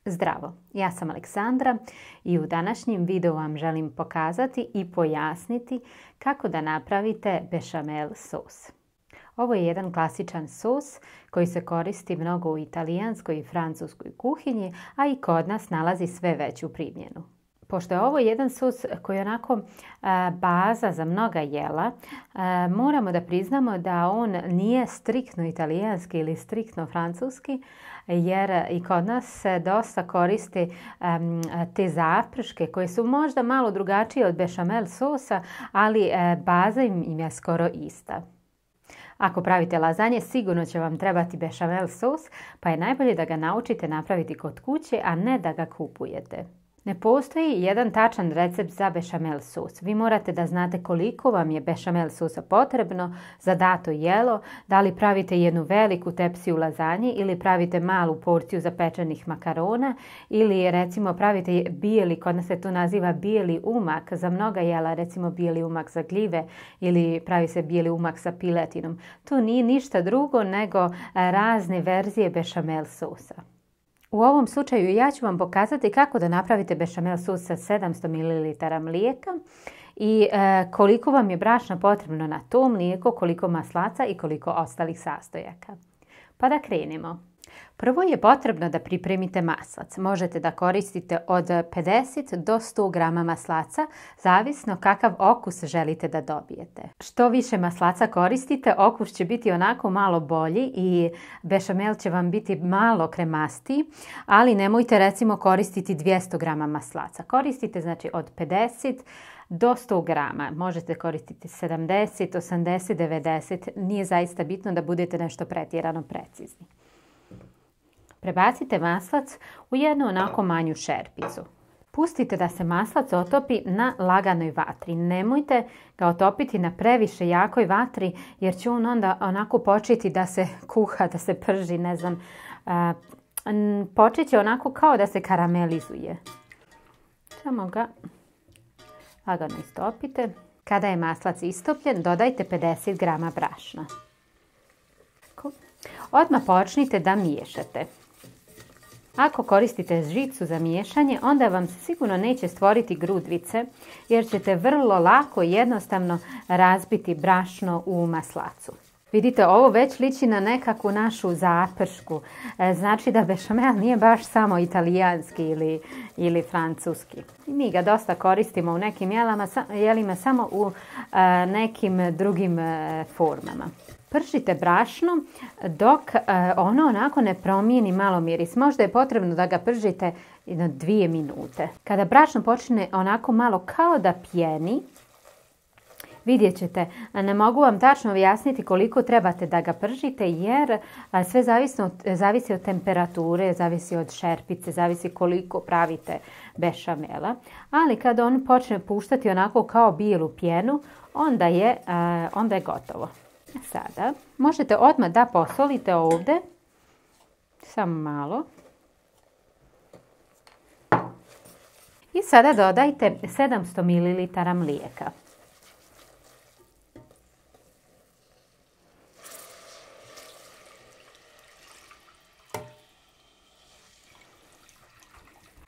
Zdravo, ja sam Aleksandra i u današnjem videu vam želim pokazati i pojasniti kako da napravite bešamel sos. Ovo je jedan klasičan sos koji se koristi mnogo u italijanskoj i francuskoj kuhinji, a i kod nas nalazi sve veću primjenu. Pošto je ovo jedan sos koji je onako baza za mnoga jela, moramo da priznamo da on nije striktno italijanski ili striktno francuski, jer i kod nas se dosta koristi te zaprške koje su možda malo drugačije od bešamel sosa, ali baza im je skoro ista. Ako pravite lazanje, sigurno će vam trebati bešamel sos, pa je najbolje da ga naučite napraviti kod kuće, a ne da ga kupujete. Ne postoji jedan tačan recept za bešamel sos. Vi morate da znate koliko vam je bešamel sosa potrebno za dato jelo, da li pravite jednu veliku tepsiju lazanje ili pravite malu porciju zapečenih makarona ili recimo pravite bijeli, kod nas se to naziva bijeli umak za mnoga jela, recimo bijeli umak za gljive ili pravi se bijeli umak sa piletinom. To nije ništa drugo nego razne verzije bešamel sosa. U ovom slučaju ja ću vam pokazati kako da napravite bešamel sos sa 700 ml mlijeka i koliko vam je brašna potrebno na to mlijeko, koliko maslaca i koliko ostalih sastojaka. Pa da krenemo. Prvo je potrebno da pripremite maslac. Možete da koristite od 50 do 100 grama maslaca, zavisno kakav okus želite da dobijete. Što više maslaca koristite, okus će biti onako malo bolji i bešamel će vam biti malo kremastiji, ali nemojte recimo koristiti 200 grama maslaca. Koristite znači od 50 do 100 grama. Možete koristiti 70, 80, 90. Nije zaista bitno da budete nešto pretjerano precizni. Prebacite maslac u jednu onako manju šerpicu. Pustite da se maslac otopi na laganoj vatri. Nemojte ga otopiti na previše jakoj vatri jer će on onda onako početi da se kuha, da se prži, ne znam. Počet će onako kao da se karamelizuje. Samo ga lagano istopite. Kada je maslac istopljen, dodajte 50 grama brašna. Odmah počnite da miješate. Ako koristite žicu za miješanje, onda vam se sigurno neće stvoriti grudvice, jer ćete vrlo lako i jednostavno razbiti brašno u maslacu. Vidite, ovo već liči na nekakvu našu zapršku. Znači da bešamel nije baš samo italijanski ili francuski. Mi ga dosta koristimo u nekim jelima, samo u nekim drugim formama. Pržite brašno dok ono onako ne promijeni malo miris. Možda je potrebno da ga pržite na 2 minute. Kada brašno počne onako malo kao da pjeni, vidjet ćete, ne mogu vam tačno objasniti koliko trebate da ga pržite jer sve zavisi od temperature, zavisi od šerpice, zavisi koliko pravite bešamela. Ali kada on počne puštati onako kao bijelu pjenu, onda je gotovo. Sada možete odmah da posolite ovdje, samo malo. I sada dodajte 700 ml mlijeka.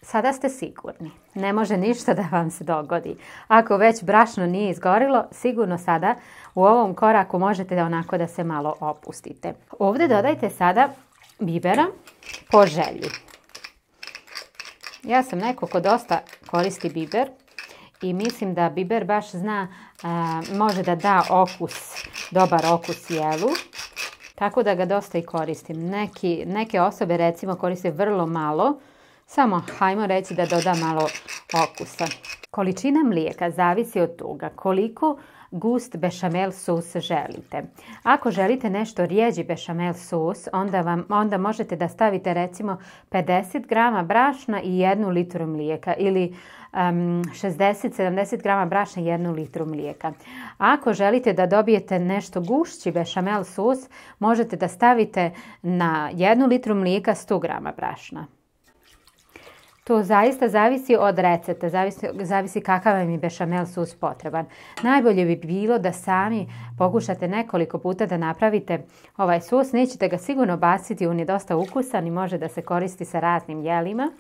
Sada ste sigurni, ne može ništa da vam se dogodi. Ako već brašno nije izgorilo, sigurno sada u ovom koraku možete onako da se malo opustite. Ovdje dodajte sada bibera po želji. Ja sam neko ko dosta koristi biber i mislim da biber baš zna, može da da dobar okus jelu. Tako da ga dosta i koristim. Neke osobe recimo koriste vrlo malo, samo hajmo reći da doda malo okusa. Količina mlijeka zavisi od toga koliko gust bešamel sos želite. Ako želite nešto rjeđi bešamel sos, onda možete da stavite recimo 50 grama brašna i 1 litru mlijeka ili 60-70 grama brašna i 1 litru mlijeka. Ako želite da dobijete nešto gušći bešamel sos, možete da stavite na 1 litru mlijeka 100 grama brašna. To zaista zavisi od recepta, zavisi kakav vam je bešamel sos potreban. Najbolje bi bilo da sami pokušate nekoliko puta da napravite ovaj sos. Nećete ga sigurno baciti, on je dosta ukusan i može da se koristi sa raznim jelima.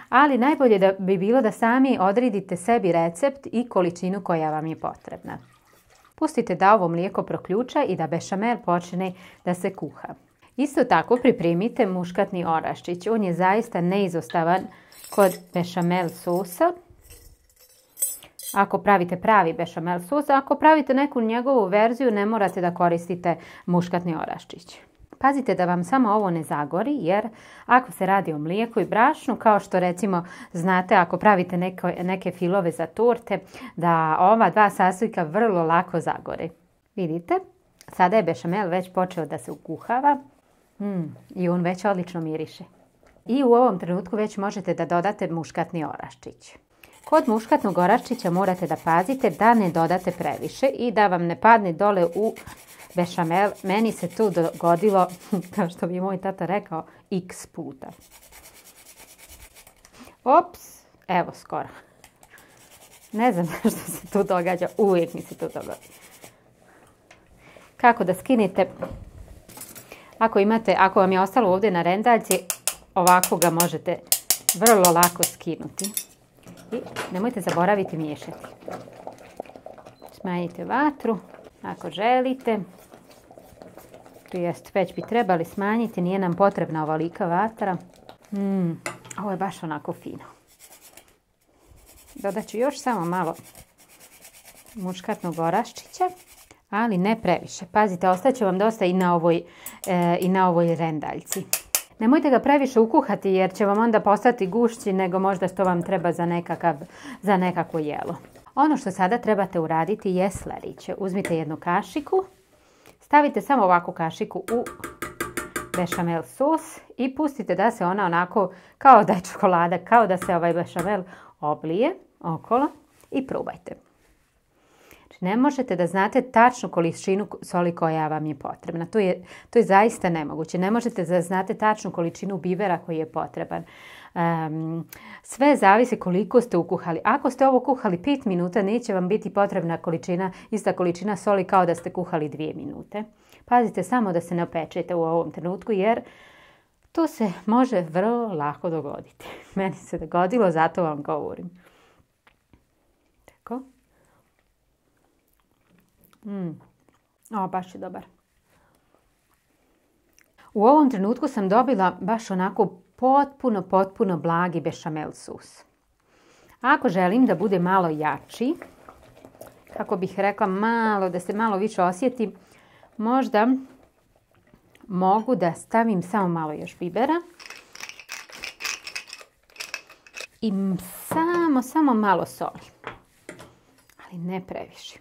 Ali najbolje da bi bilo da sami odredite sebi recept i količinu koja vam je potrebna. Pustite da ovo mlijeko proključa i da bešamel počne da se kuha. Isto tako pripremite muškatni oraščić. On je zaista neizostavan kod bešamel sosa. Ako pravite pravi bešamel sos, ako pravite neku njegovu verziju, ne morate da koristite muškatni oraščić. Pazite da vam samo ovo ne zagori, jer ako se radi o mlijeku i brašnu, kao što recimo znate ako pravite neke filove za torte, da ova dva sastojka vrlo lako zagore. Vidite, sada je bešamel već počeo da se ukuhava i on već odlično miriše. I u ovom trenutku već možete da dodate muškatni oraščić. Kod muškatnog oraščića morate da pazite da ne dodate previše i da vam ne padne dole u bešamel. Meni se to dogodilo, kao što bi moj tata rekao, x puta. Ops, evo skoro. Ne znam što se tu događa, uvijek mi se to dogodi. Kako da skinete? Ako vam je ostalo ovdje na rendaljci, ovako ga možete vrlo lako skinuti. I nemojte zaboraviti miješati. Smanjite vatru ako želite. To jest, već bi trebali smanjiti, nije nam potrebna ovolika vatra. Ovo je baš onako fino. Dodat ću još samo malo muškatnog oraščića, ali ne previše. Pazite, ostaće vam dosta i na ovoj rendaljci. Nemojte ga previše ukuhati jer će vam onda postati gušći nego možda što vam treba za nekako jelo. Ono što sada trebate uraditi je sljedeće. Uzmite jednu kašiku, stavite samo ovakvu kašiku u bešamel sos i pustite da se ona onako kao da je čokolada, kao da se ovaj bešamel oblije okolo i probajte. Ne možete da znate tačnu količinu soli koja vam je potrebna. To je zaista nemoguće. Ne možete da znate tačnu količinu bivera koji je potreban. Sve zavisi koliko ste ukuhali. Ako ste ovo kuhali 5 minuta, neće vam biti potrebna ista količina soli kao da ste kuhali 2 minute. Pazite samo da se ne opečete u ovom trenutku jer to se može vrlo lako dogoditi. Meni se dogodilo, zato vam govorim. Tako. Baš je dobar. U ovom trenutku sam dobila baš onako potpuno blagi bešamel sos. Ako želim da bude malo jači, kako bih rekla, da se malo više osjeti, možda mogu da stavim samo malo još bibera i samo malo soli, ali ne previše.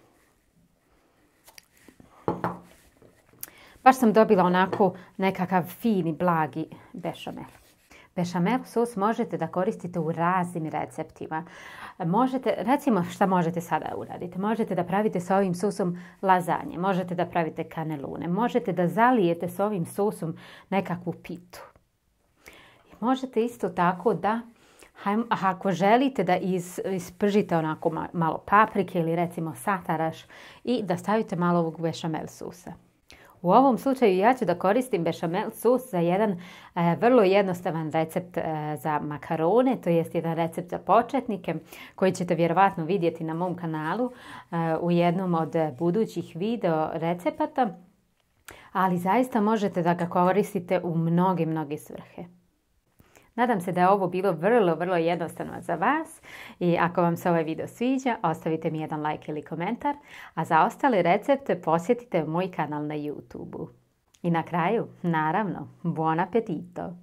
Baš sam dobila onako nekakav fini, blagi bešamel. Bešamel sos možete da koristite u raznim receptima. Recimo šta možete sada uraditi. Možete da pravite s ovim sosom lazanje, možete da pravite kanelune, možete da zalijete s ovim sosom nekakvu pitu. I možete isto tako da, ako želite da ispržite onako malo paprike ili recimo sataraš i da stavite malo ovog bešamel sosa. U ovom slučaju ja ću da koristim bešamel sos za jedan vrlo jednostavan recept za makarone, to jest jedan recept za početnike koji ćete vjerovatno vidjeti na mom kanalu u jednom od budućih video recepata, ali zaista možete da ga koristite u mnoge svrhe. Nadam se da je ovo bilo vrlo jednostavno za vas i ako vam se ovaj video sviđa, ostavite mi jedan like ili komentar, a za ostale recepte posjetite moj kanal na YouTube-u. I na kraju, naravno, buon appetito!